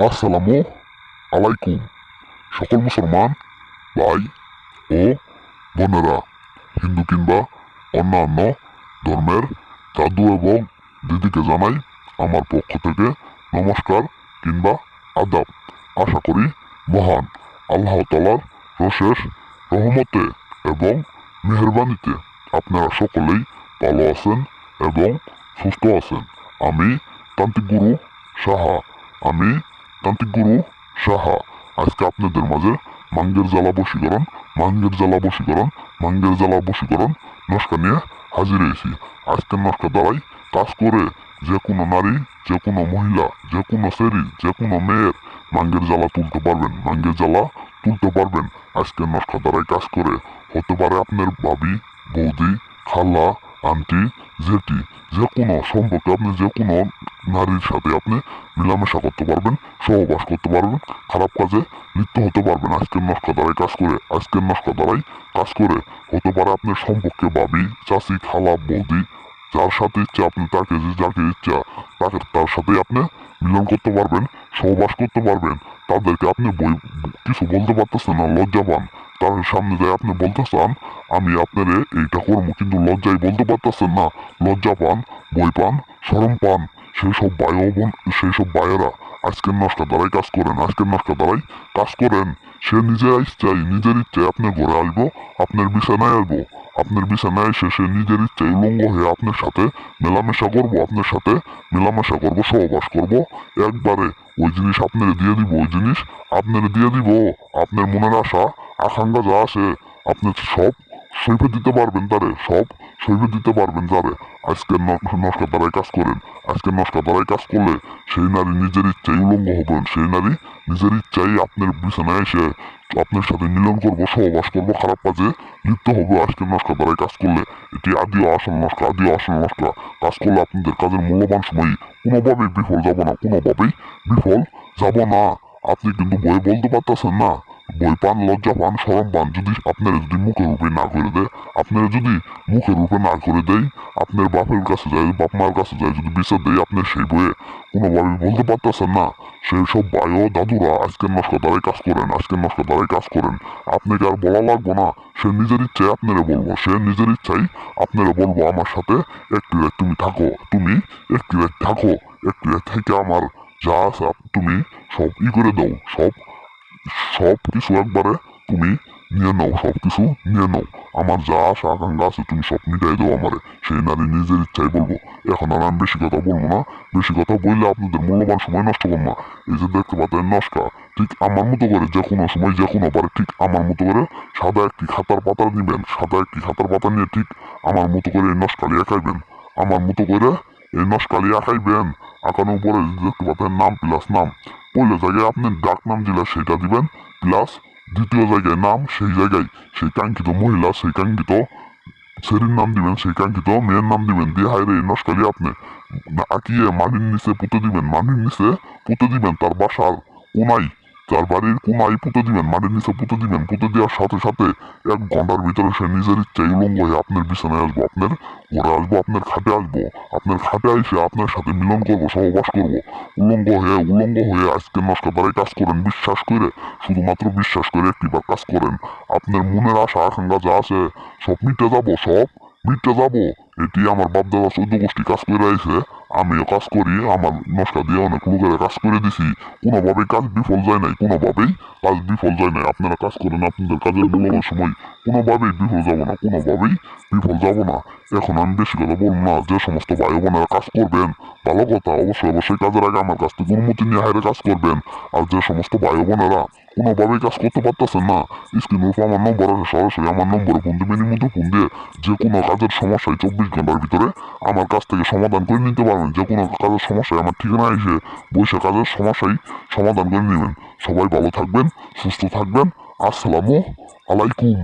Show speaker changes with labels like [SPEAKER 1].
[SPEAKER 1] আসসালামু আলাইকুম সকল মুসলমান ভাই ও বোনেরা, হিন্দু কিংবা অন্যান্য ধর্মের দাদু এবং দিদিকে জানাই আমার পক্ষ থেকে নমস্কার কিংবা আদাব। আশা করি মহান আল্লাহ তাআলার অশেষ রহমতে এবং মেহেরবানিতে আপনারা সকলেই ভালো আছেন এবং সুস্থ আছেন। আমি তান্ত্রিক গুরু সাহা আমি তান্ত্রিক গুরু সাহা আজকে আপনাদের মাঝে মাঙ্গের জ্বালা বশীকরণ নস্কা নিয়ে হাজির হয়েছি। আজকের নস্কা দ্বারাই কাজ করে যে কোনো নারী, যে কোনো মহিলা, যে কোনো শরীর, যে কোনো মেয়ের মাঙ্গের জ্বালা তুলতে পারবেন। আজকের নস্কা দ্বারাই কাজ করে। হতে পারে আপনার ভাবি, বৌদি, খালা, আন্টি, জেঠি, যে কোনো সম্পর্কে আপনি যে কোনো নারীর সাথে আপনি মেলামেশা করতে পারবেন, সহবাস করতে পারবেন, খারাপ কাজে লিপ্ত হতে পারবেন আজকের নস্কা দ্বারাই কাজ করে। হতে পারে আপনার সম্পর্কে ভাবি, চাচি, খালা, বৌদি, যার সাথে ইচ্ছা আপনি যাকে ইচ্ছা তার সাথে আপনি মিলন করতে পারবেন, সহবাস করতে পারবেন। তাদেরকে আপনি কিছু বলতে পারতেছেন না, লজ্জা পান। তার সামনে যায় আপনি বলতে চান আমি আপনারে এইটা করবো, কিন্তু লজ্জায় বলতে পারতেছেন না, লজ্জা পান, বই পান, শরম পান। সেই সব ভাইয়েরা আজকের নস্কা দ্বারাই কাজ করেন। সে নিজের ইচ্ছায় আপনার ঘরে আসবো, আপনার বিছানায় এসে সে নিজের ইচ্ছায় উলঙ্গ হয়ে আপনার সাথে মেলামেশা করবো, সহবাস করবো। একবারে ওই জিনিস আপনার দিয়ে দিব। আপনার মনের আশা আকাঙ্ক্ষা যা আছে আপনি সব সইফে দিতে পারবেন তারে। আজকের নস্কা দ্বারাই কাজ করলে সেই নারী নিজের ইচ্ছায় উলঙ্গ হবেন, সেই নারী নিজের ইচ্ছায় আপনার বিছানায় এসে আপনার সাথে মিলন করবো, সহবাস করবো, খারাপ কাজে লিপ্ত হবে আজকের নস্কা দ্বারাই কাজ করলে। এটি আদি ও আসল নস্কা। কাজ করলে আপনাদের কাজের মূল্যবান সময় কোনোভাবেই বিফল যাব না। আপনি কিন্তু বই বলতে পারতেছেন না, বই পান, লজ্জা পান, শরম পান। যদি মুখের রূপে না করে দেয়, আপনার বাপের কাছে যায়, বাপ মার কাছে যায়, যদি বিচার দেয় আপনার সেই বইয়ে কোনোভাবে বলতে পারতেছেন না, সেই সব ভাই ও দাদুরা আজকের নস্কা দ্বারাই কাজ করেন। আপনাকে আর বলা লাগবো না, সে নিজের ইচ্ছায় আপনারা বলবো আমার সাথে একটি রাত তুমি একটি রাত থেকে আমার যা আছে তুমি সব করে দাও, সব কিছু একবারে তুমি নিয়ে নাও। আমার যা আশা আকাঙ্ক্ষা আছে তুমি সব মিটাই দাও আমারে। সেই নারী নিজের ইচ্ছাই বলবো। এখন আর আমি বেশি কথা বলবো না, বেশি কথা বললে আপনাদের মূল্যবান সময় নষ্ট করবো না। এই যে দেখতে পাচ্ছেন নস্কা, ঠিক আমার মতো করে যে কোনো সময় যে কোনো বারে ঠিক আমার মতো করে সাদা একটি খাতার পাতা নিয়ে ঠিক আমার মতো করে এই নস্কালি আঁকাইবেন। আঁকানোর পরে দেখতে পাচ্ছেন নাম প্লাস নাম, পয়লা জায়গায় আপনি ডাক নাম যেটা সেটা দিবেন, প্লাস দ্বিতীয় জায়গায় নাম, সেই জায়গায় সেই কাঙ্ক্ষিত মহিলা, সেই কাঙ্ক্ষিত ছেলের নাম দিবেন, সেই কাঙ্ক্ষিত মেয়ের নাম দিবেন। দিয়ে হাইরে এই নস্কালি আপনি আঁকিয়ে মাটির নিচে পুঁতে দিবেন তার বাসার কোনায়, তার বাড়ির কোনায় পুঁতে দিবেন, মাটির নিচে পুঁতে দেওয়ার সাথে সাথে 1 ঘন্টার ভিতরে সে নিজের ইচ্ছায় উলঙ্গ হয়ে আপনার বিছানায় আসবো, আপনার ঘরে আসবো, আপনার খাটে এসে আপনার সাথে মিলন করবো, সহবাস করবো। উলঙ্গ হয়ে আজকের নস্কা দ্বারাই কাজ করেন। শুধুমাত্র বিশ্বাস করে একটিবার কাজ করেন। আপনার মনের আশা আকাঙ্ক্ষা যা আছে সব মিটে যাবো। এটি আমার বাপদাদা 14 গোষ্ঠী কাজ করে আইছে, আমিও কাজ করি। আমার নস্কা দিয়ে অনেক লোকেরা কাজ করে দিছি, কোনোভাবেই কাজ বিফল যায় নাই। আপনারা কাজ করেন, আপনাদের কাজের মূল্যবান সময় কোনোভাবেই বিফল যাব না। এখন আমি বেশি কথা বলবো না। যে সমস্ত ভাই বোনেরা কাজ করবেন, ভালো কথা, অবশ্যই কাজের আগে আমার কাছ থেকে অনুমতি নিয়ে হাইরে কাজ করবেন। আর যে সমস্ত ভাই বোনেরা কোনোভাবেই কাজ করতে পারতেছেন না, স্ক্রিনের উপর আমার নম্বর আছে, সরাসরি আমার নম্বরে ফোন দিবেন। ফোন দিয়ে যে কোনো কাজের সমস্যায় 24 ঘন্টার ভিতরে আমার কাছ থেকে সমাধান করে নিতে পারবেন। যে কোনো কাজের সমস্যায় আমার ঠিকানা এসে বসে কাজের সমস্যায় সমাধান করে নেবেন। সবাই ভালো থাকবেন, সুস্থ থাকবেন। আসসালামু আলাইকুম।